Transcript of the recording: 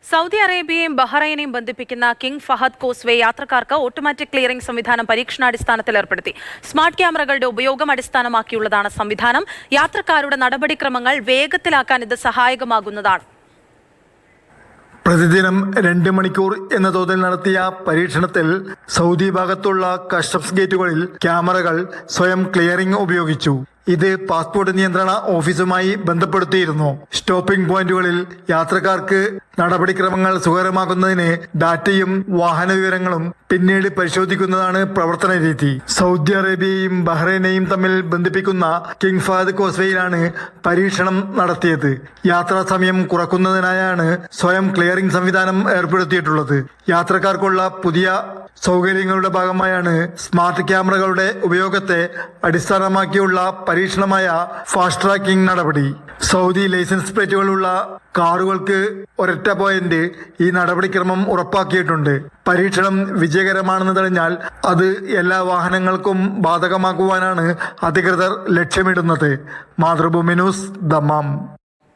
Saudi അറേബ്യയും ബഹ്റൈനെയും ബന്ധിപ്പിക്കുന്ന king Fahad causeway യാത്രക്കാർക്ക് automatic clearing സംവിധാനം പരീക്ഷണാടിസ്ഥാനത്തിൽ ഏർപ്പെടുത്തി. സ്മാർട്ട് ക്യാമറകളുടെ ഉപയോഗം അടിസ്ഥാനമാക്കിയുള്ളതാണ് സംവിധാനം. യാത്രക്കാരുടെ നടപടിക്രമങ്ങൾ വേഗത്തിലാക്കാൻ ഇത് സഹായകമാകുന്നതാണ്. പ്രതിദിനം 2 മണിക്കൂർ എന്ന തോതിൽ നടത്തിയ പരീക്ഷണത്തിൽ സൗദി ഭാഗത്തുള്ള കസ്റ്റംസ് ഗേറ്റുകളിൽ ക്യാമറകൾ സ്വയം ക്ലിയറിംഗ് ഉപയോഗിച്ചു. ഇത് പാസ്പോർട്ട് നിയന്ത്രണ ഓഫീസുമായി ബന്ധപ്പെടുത്തിയിരുന്നു. സ്റ്റോപ്പിംഗ് പോയിന്റുകളിൽ യാത്രക്കാർക്ക് നടപടിക്രമങ്ങൾ സുഖകരമാക്കുന്നതിന് ഡാറ്റയും വാഹന വിവരങ്ങളും പിന്നീട് പരിശോധിക്കുന്നതാണ് പ്രവർത്തന രീതി. സൗദി അറേബ്യയും ബഹ്റൈനെയും തമ്മിൽ ബന്ധിപ്പിക്കുന്ന കിങ് ഫഹദ് കോസ്വേയിലാണ് പരീക്ഷണം നടത്തിയത്. യാത്രാ സമയം കുറക്കുന്നതിനായാണ് സ്വയം ക്ലിയറിംഗ് സംവിധാനം ഏർപ്പെടുത്തിയിട്ടുള്ളത്. യാത്രക്കാർക്കുള്ള പുതിയ സൗകര്യങ്ങളുടെ ഭാഗമായാണ് സ്മാർട്ട് ക്യാമറകളുടെ ഉപയോഗത്തെ അടിസ്ഥാനമാക്കിയുള്ള പരീക്ഷണമായ ഫാസ്റ്റ് ട്രാക്കിംഗ് നടപടി. സൗദി ലൈസൻസ് പ്ലേറ്റുകളുള്ള കാറുകൾക്ക് ഒരൊറ്റ പോയിന്റ് ഈ നടപടിക്രമം ഉറപ്പാക്കിയിട്ടുണ്ട്. പരീക്ഷണം വിജയകരമാണെന്ന് തെളിഞ്ഞാൽ അത് എല്ലാ വാഹനങ്ങൾക്കും ബാധകമാക്കുവാനാണ് അധികൃതർ ലക്ഷ്യമിടുന്നത്. Mathrubhumi news, Dammam.